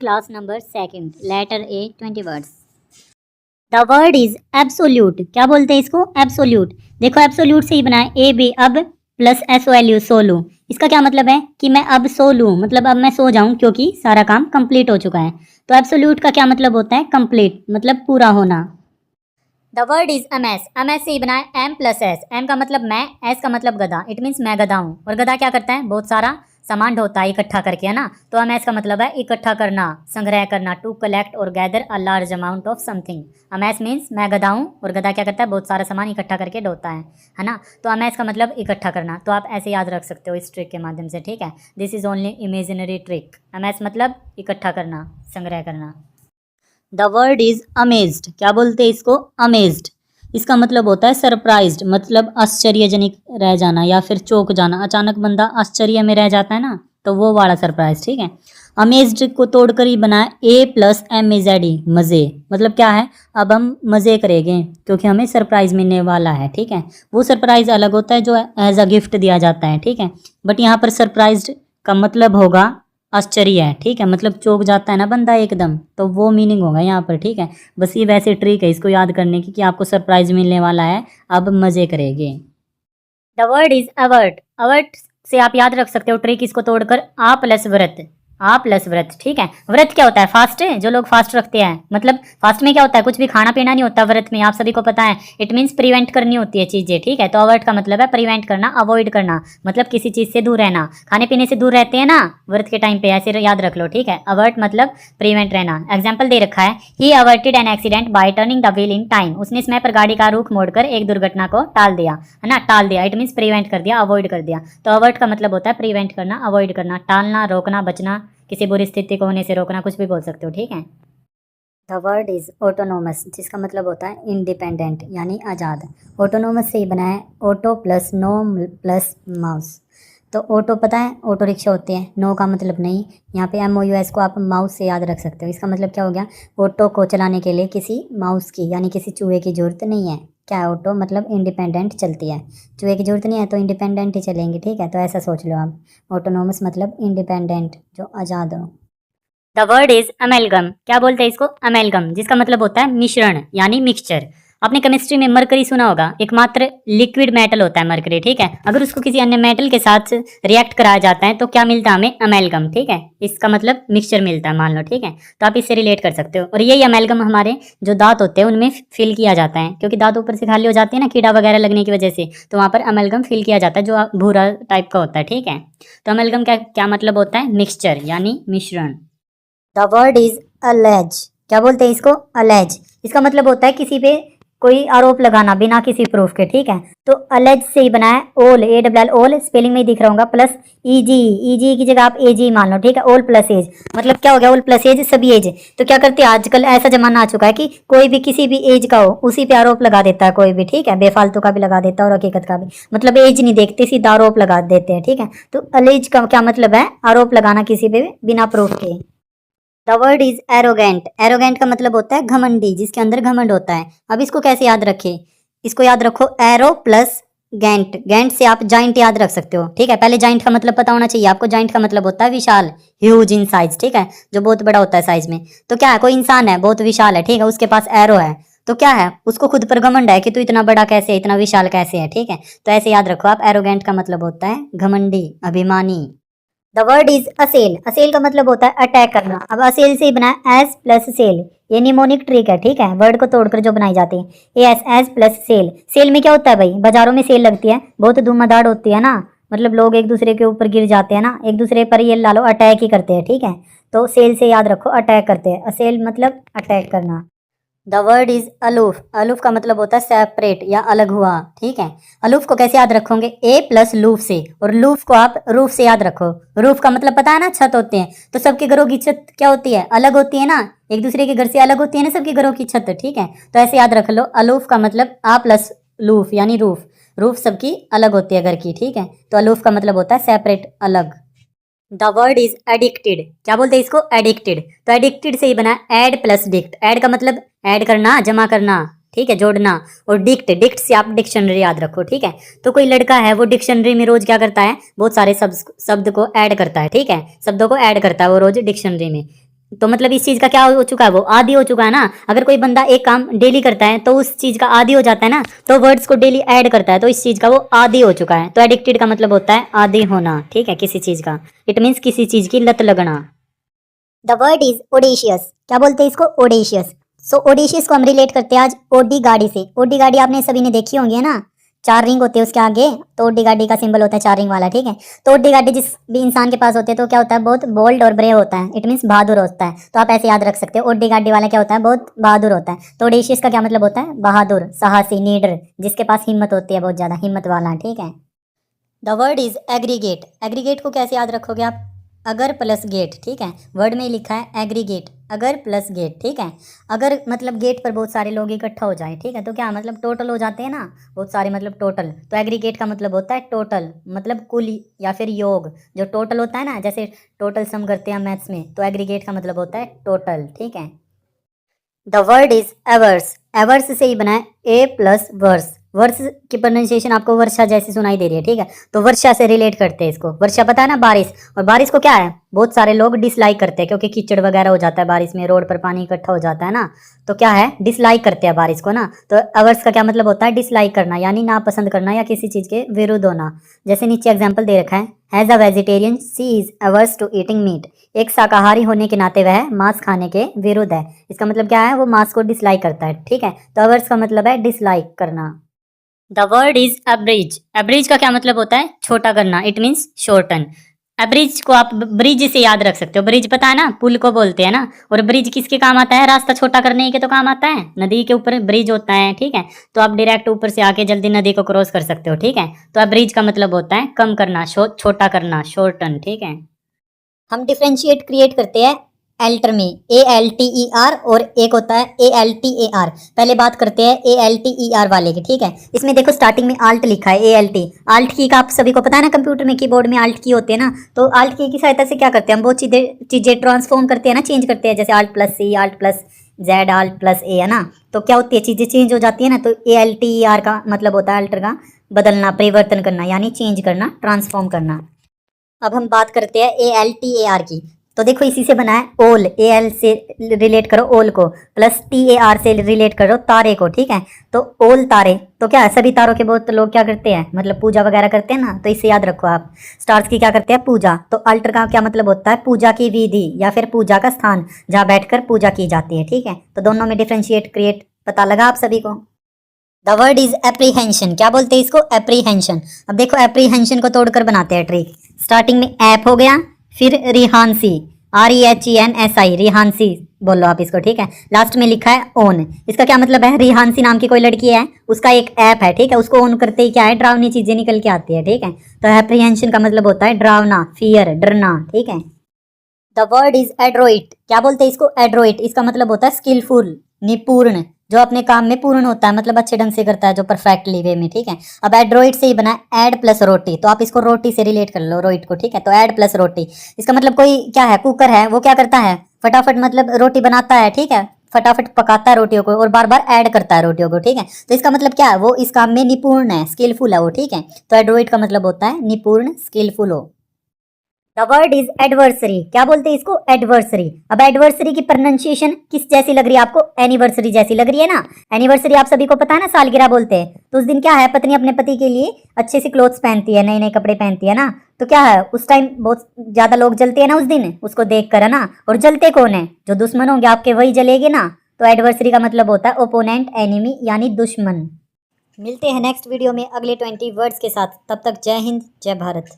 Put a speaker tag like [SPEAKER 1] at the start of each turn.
[SPEAKER 1] Class number second, letter A 20 words. The word is absolute. क्या बोलते हैं इसको? एब्सोल्यूट। देखो एब्सोल्यूट से ही बनाए ए बी अब plus S O L U, सो लूँ। इसका क्या मतलब है कि मैं अब सो लूँ, मतलब अब मैं सो जाऊं क्योंकि सारा काम कंप्लीट हो चुका है। तो एब्सोल्यूट का क्या मतलब होता है? कंप्लीट, मतलब पूरा होना। The word is Amaze. Amaze से ही बनाए एम प्लस एस। एम का मतलब मैं, एस का मतलब गधा। इट मीन्स मैं गधा हूँ। और गधा क्या करता है? बहुत सारा सामान ढोता है इकट्ठा करके, है ना। तो अमेस का मतलब है इकट्ठा करना, संग्रह करना, टू कलेक्ट और gather a large amount of something. Amaze means मैं गधा हूँ, और गधा क्या करता है? बहुत सारा सामान इकट्ठा करके ढोता है ना। तो अमेस का मतलब इकट्ठा करना। तो आप ऐसे याद रख सकते हो इस ट्रिक के माध्यम से, ठीक है। This is only imaginary trick. Amaze मतलब इकट्ठा करना, संग्रह करना। The word is amazed. क्या बोलते हैं इसको? अमेज्ड। इसका मतलब होता है सरप्राइज्ड, मतलब आश्चर्यजनक रह जाना या फिर चौंक जाना। अचानक बंदा आश्चर्य में रह जाता है ना, तो वो वाला सरप्राइज, ठीक है। अमेज्ड को तोड़कर ही बनाए ए प्लस एम ए जेड ई, मज़े। मतलब क्या है? अब हम मज़े करेंगे क्योंकि हमें सरप्राइज मिलने वाला है, ठीक है। वो सरप्राइज अलग होता है जो एज अ गिफ्ट दिया जाता है, ठीक है। बट यहाँ पर सरप्राइज्ड का मतलब होगा आश्चर्य है, ठीक है। मतलब चौंक जाता है ना बंदा एकदम, तो वो मीनिंग होगा यहाँ पर, ठीक है। बस ये वैसे ट्रिक है इसको याद करने की कि आपको सरप्राइज मिलने वाला है, अब मजे करेंगे। The word is avert. Avert से आप याद रख सकते हो ट्रिक इसको तोड़कर, आ प्लस व्रत। आ प्लस व्रत, ठीक है। व्रत क्या होता है? फास्ट है, जो लोग फास्ट रखते हैं। मतलब फास्ट में क्या होता है? कुछ भी खाना पीना नहीं होता व्रत में, आप सभी को पता है। इट मीन्स प्रिवेंट करनी होती है चीजें, ठीक है। तो अवर्ट का मतलब है प्रिवेंट करना, अवॉइड करना, मतलब किसी चीज से दूर रहना। खाने पीने से दूर रहते हैं ना व्रत के टाइम पे, ऐसे याद रख लो, ठीक है। अवर्ट मतलब प्रिवेंट रहना। एग्जाम्पल दे रखा है, he averted an accident by turning the wheel in time. उसने समय पर गाड़ी का रुख मोड़कर एक दुर्घटना को टाल दिया, है ना। टाल दिया, इट मीन्स प्रिवेंट कर दिया, अवॉइड कर दिया। तो अवर्ट का मतलब होता है प्रिवेंट करना, अवॉइड करना, टालना, रोकना, बचना, किसी बुरी स्थिति को होने से रोकना, कुछ भी बोल सकते हो, ठीक है। द वर्ड इज ऑटोनोमस, जिसका मतलब होता है इंडिपेंडेंट यानी आज़ाद। ऑटोनोमस से ही बना है auto plus no plus mouse. तो ऑटो पता है, ऑटो रिक्शा होते हैं। नो का मतलब नहीं, यहाँ पे एम ओ यू एस को आप माउस से याद रख सकते हो। इसका मतलब क्या हो गया? ऑटो को चलाने के लिए किसी माउस की यानी किसी चूहे की जरूरत नहीं है। क्या है? ऑटो मतलब इंडिपेंडेंट चलती है। चूहे की जरूरत नहीं है तो इंडिपेंडेंट ही चलेंगे, ठीक है। तो ऐसा सोच लो आप, ऑटोनोमस मतलब इंडिपेंडेंट, जो आज़ाद हो। The word is amalgam. क्या बोलते हैं इसको? अमेलगम, जिसका मतलब होता है मिश्रण यानी मिक्सचर। आपने केमिस्ट्री में मरकरी सुना होगा, एकमात्र लिक्विड मेटल होता है मरकरी, ठीक है। अगर उसको किसी अन्य मेटल के साथ रिएक्ट कराया जाता है तो क्या मिलता है हमें? अमेलगम, ठीक है। इसका मतलब मिक्सचर मिलता है, मान लो, ठीक है। तो आप इससे रिलेट कर सकते हो। और यही अमेलगम हमारे जो दांत होते हैं उनमें फिल किया जाता है, क्योंकि दांत ऊपर से खाली हो जाते हैं ना कीड़ा वगैरह लगने की वजह से, तो वहाँ पर अमेलगम फिल किया जाता है जो भूरा टाइप का होता है, ठीक है। तो अमेलगम का क्या मतलब होता है? मिक्सचर यानी मिश्रण। The word is allege. क्या बोलते हैं इसको? अलेज। इसका मतलब होता है किसी पे कोई आरोप लगाना बिना किसी प्रूफ के, ठीक है। तो अलेज से ही बना है ओल, ए डब्ल्यू एल, ओल स्पेलिंग में ही दिख रहा होगा, प्लस ईजी। ईजी की जगह आप एजी मान लो, ठीक है। ओल प्लस एज मतलब क्या हो गया? ओल प्लस एज सभी एज। तो क्या करते हैं आजकल, ऐसा जमाना आ चुका है कि कोई भी किसी भी एज का हो उसी पे आरोप लगा देता है कोई भी, ठीक है। बेफालतू का भी लगा देता है और हकीकत का भी, मतलब एज नहीं देखते, सीधा आरोप लगा देते हैं, ठीक है। तो अलेज का क्या मतलब है? आरोप लगाना किसी पे बिना प्रूफ के। The word is arrogant. Arrogant का मतलब होता है घमंडी, जिसके अंदर घमंड होता है। अब इसको कैसे याद रखे? इसको याद रखो एरो प्लस गेंट। गेंट से आप जाइंट याद रख सकते हो, ठीक है। पहले जाइंट का मतलब पता होना चाहिए आपको। जाइंट का मतलब होता है विशाल, ह्यूज इन साइज, ठीक है, जो बहुत बड़ा होता है साइज में। तो क्या है? कोई इंसान है, बहुत विशाल है, ठीक है, उसके पास एरो है। तो क्या है? उसको खुद पर घमंड है कि तू इतना बड़ा कैसे है, इतना विशाल कैसे है, ठीक है। तो ऐसे याद रखो आप, एरोगेंट का मतलब होता है घमंडी, अभिमानी। द वर्ड इज असेल। असेल का मतलब होता है अटैक करना। अब असेल से ही बना है एस प्लस सेल, ये निमोनिक ट्रिक है, ठीक है। वर्ड को तोड़कर जो बनाई जाती है, A S, S plus cell. Cell में क्या होता है भाई? बाजारों में सेल लगती है, बहुत धूमधाड़ होती है ना, मतलब लोग एक दूसरे के ऊपर गिर जाते हैं ना, एक दूसरे पर ये ला लो अटैक ही करते हैं, ठीक है। तो सेल से याद रखो अटैक करते हैं, असेल मतलब अटैक करना। The word is aloof. Aloof का मतलब होता है सेपरेट या अलग हुआ, ठीक है। अलूफ को कैसे याद रखोगे? ए प्लस लूफ से, और लूफ को आप रूफ से याद रखो। रूफ का मतलब पता है ना, छत होते हैं। तो सबके घरों की छत क्या होती है? अलग होती है ना, एक दूसरे के घर से अलग होती है ना सबके घरों की छत, ठीक है। तो ऐसे याद रख लो, अलूफ का मतलब आ प्लस लूफ यानी रूफ। रूफ सबकी अलग होती है घर की, ठीक है। तो अलूफ का मतलब होता है सेपरेट, अलग। The word is addicted. क्या बोलते हैं इसको? एडिक्टेड। तो एडिक्टेड से ही बना एड प्लस डिक्ट। एड का मतलब ऐड करना, जमा करना, ठीक है, जोड़ना। और डिक्ट, डिक्ट से आप डिक्शनरी याद रखो, ठीक है। तो कोई लड़का है, वो डिक्शनरी में रोज क्या करता है? बहुत सारे शब्द को ऐड करता है, ठीक है, शब्दों को ऐड करता है वो रोज डिक्शनरी में। तो मतलब इस चीज का क्या हो चुका है, वो आदी हो चुका है ना। अगर कोई बंदा एक काम डेली करता है तो उस चीज का आदी हो जाता है ना, तो वर्ड्स को डेली ऐड करता है तो इस चीज का वो आदी हो चुका है। तो एडिक्टेड का मतलब होता है आदी होना, ठीक है, किसी चीज का। इट मीन्स किसी चीज की लत लगना। The word is audacious. क्या बोलते हैं इसको, ओडेशियस। सो ओडेशियस को हम रिलेट करते हैं आज ओडी गाड़ी से। ओडी गाड़ी आपने सभी ने देखी होंगी है ना, 4 रिंग होते हैं उसके आगे, तो ओडी गाड़ी का सिंबल होता है 4 रिंग वाला, ठीक है। तो ओडी गाड़ी जिस भी इंसान के पास होते हैं तो क्या होता है, बहुत बोल्ड और ब्रेव होता है। इट मीन्स बहादुर होता है। तो आप ऐसे याद रख सकते हो, ओडी गाड़ी वाला क्या होता है, बहुत बहादुर होता है। तो ओडेशियस का क्या मतलब होता है, बहादुर, साहसी, नीडर, जिसके पास हिम्मत होती है, बहुत ज्यादा हिम्मत वाला, ठीक है। The word is aggregate. Aggregate को कैसे याद रखोगे आप, अगर प्लस गेट, ठीक है। वर्ड में लिखा है एग्रीगेट, अगर प्लस गेट, ठीक है। अगर मतलब गेट पर बहुत सारे लोग इकट्ठा हो जाए, ठीक है, तो क्या मतलब टोटल हो जाते हैं ना, बहुत सारे मतलब टोटल। तो एग्रीगेट का मतलब होता है टोटल, मतलब कुल या फिर योग। जो टोटल होता है ना, जैसे टोटल सम करते हैं मैथ्स में, तो एग्रीगेट का मतलब होता है टोटल, ठीक है। The word is averse. Averse से ही बना है ए प्लस वर्स। वर्ष की प्रोनाउंसिएशन आपको वर्षा जैसी सुनाई दे रही है, ठीक है। तो वर्षा से रिलेट करते हैं इसको। वर्षा पता है ना, बारिश। और बारिश को क्या है, बहुत सारे लोग डिसलाइक करते हैं क्योंकि कीचड़ वगैरह हो जाता है बारिश में, रोड पर पानी इकट्ठा हो जाता है ना, तो क्या है, डिसलाइक करते हैं बारिश को ना। तो अवर्स का क्या मतलब होता है, डिसलाइक करना, यानी नापसंद करना या किसी चीज के विरुद्ध होना। जैसे नीचे एग्जाम्पल दे रखा है, as a vegetarian she is averse to eating meat. एक शाकाहारी होने के नाते वह मांस खाने के विरुद्ध है। इसका मतलब क्या है, वो मांस को डिसलाइक करता है, ठीक है। तो अवर्स का मतलब है डिसलाइक करना। The word is abridge. Abridge का क्या मतलब होता है, छोटा करना। It means shorten. अब्रिज को आप ब्रिज से याद रख सकते हो। ब्रिज पता है ना, पुल को बोलते हैं ना। और ब्रिज किसके काम आता है, रास्ता छोटा करने के तो काम आता है। नदी के ऊपर ब्रिज होता है, ठीक है। तो आप डायरेक्ट ऊपर से आके जल्दी नदी को क्रॉस कर सकते हो, ठीक है। तो अब्रिज का मतलब होता है कम करना, छोटा करना, शॉर्टन, ठीक है। हम डिफ्रेंशिएट क्रिएट करते हैं एल्टर में, ALTER, और एक होता है ALTAR। पहले बात करते हैं ALTER वाले की, ठीक है। इसमें देखो स्टार्टिंग में आल्ट लिखा है, ALT। आल्ट की का आप सभी को पता है ना, कंप्यूटर में कीबोर्ड में आल्ट की होते हैं ना। तो आल्ट की सहायता से क्या करते हैं हम, बहुत चीजें ट्रांसफॉर्म करते हैं ना, चेंज करते हैं। जैसे Alt + C, Alt + Z, Alt + A, है ना। तो क्या होती है, चीजें चेंज हो जाती है ना। तो ALTER का मतलब होता है अल्टर का बदलना, परिवर्तन करना, यानी चेंज करना, ट्रांसफॉर्म करना। अब हम बात करते हैं ALTAR की। तो देखो इसी से बना है ओल। AL से रिलेट करो ओल को, प्लस TAR से रिलेट करो तारे को, ठीक है। तो ओल तारे, तो क्या है, सभी तारों के बहुत लोग क्या करते हैं, मतलब पूजा वगैरह करते हैं ना। तो इससे याद रखो आप, स्टार्स की क्या करते हैं, पूजा। तो अल्टर का क्या मतलब होता है, पूजा की विधि या फिर पूजा का स्थान, जहाँ बैठकर पूजा की जाती है, ठीक है। तो दोनों में डिफ्रेंशिएट क्रिएट पता लगा आप सभी को। The word is apprehension. क्या बोलते हैं इसको, एप्रीहेंशन। अब देखो एप्रीहेंशन को तोड़कर बनाते हैं ट्रिक। स्टार्टिंग में ऐप हो गया, फिर रिहांसी, REHENSI, रिहांसी बोलो आप इसको, ठीक है। लास्ट में लिखा है ओन। इसका क्या मतलब है, रिहांसी नाम की कोई लड़की है, उसका एक ऐप है, ठीक है। उसको ऑन करते ही क्या है, डरावनी चीजें निकल के आती है, ठीक है। तो एप्रीहेंशन का मतलब होता है डरावना, फियर, डरना, ठीक है। The word is adroit. क्या बोलते हैं इसको, एड्रोइट। इसका मतलब होता है स्किलफुल, निपुण, जो अपने काम में पूर्ण होता है, मतलब अच्छे ढंग से करता है, जो परफेक्टली वे में, ठीक है। अब एड्रोइट से ही बना है ऐड प्लस रोटी। तो आप इसको रोटी से रिलेट कर लो, रोइट को, ठीक है। तो ऐड प्लस रोटी, इसका मतलब कोई क्या है, कुकर है, वो क्या करता है, फटाफट मतलब रोटी बनाता है, ठीक है। फटाफट पकाता है रोटियों को और बार बार ऐड करता है रोटियों को, ठीक है। तो इसका मतलब क्या है, वो इस काम में निपुण है, स्किलफुल है वो, ठीक है। तो एड्रोइट का मतलब होता है निपुण, स्किलफुल हो। The word is adversary. क्या बोलते हैं इसको, एडवर्सरी। अब एडवर्सरी की प्रोनाउंसिएशन किस जैसी लग रही है आपको, एनिवर्सरी जैसी लग रही है ना। एनिवर्सरी आप सभी को पता है ना, सालगिरह बोलते हैं। तो उस दिन क्या है, पत्नी अपने पति के लिए अच्छे से क्लोथ्स पहनती है, नए नए कपड़े पहनती है ना। तो क्या है, उस टाइम बहुत ज्यादा लोग जलते हैं ना उस दिन, उसको देख कर, है ना। और जलते कौन है, जो दुश्मन होंगे आपके वही जलेंगे ना। तो एडवर्सरी का मतलब होता है ओपोनेंट, एनिमी, यानी दुश्मन। मिलते हैं नेक्स्ट वीडियो में अगले 20 वर्ड्स के साथ। तब तक जय हिंद, जय भारत।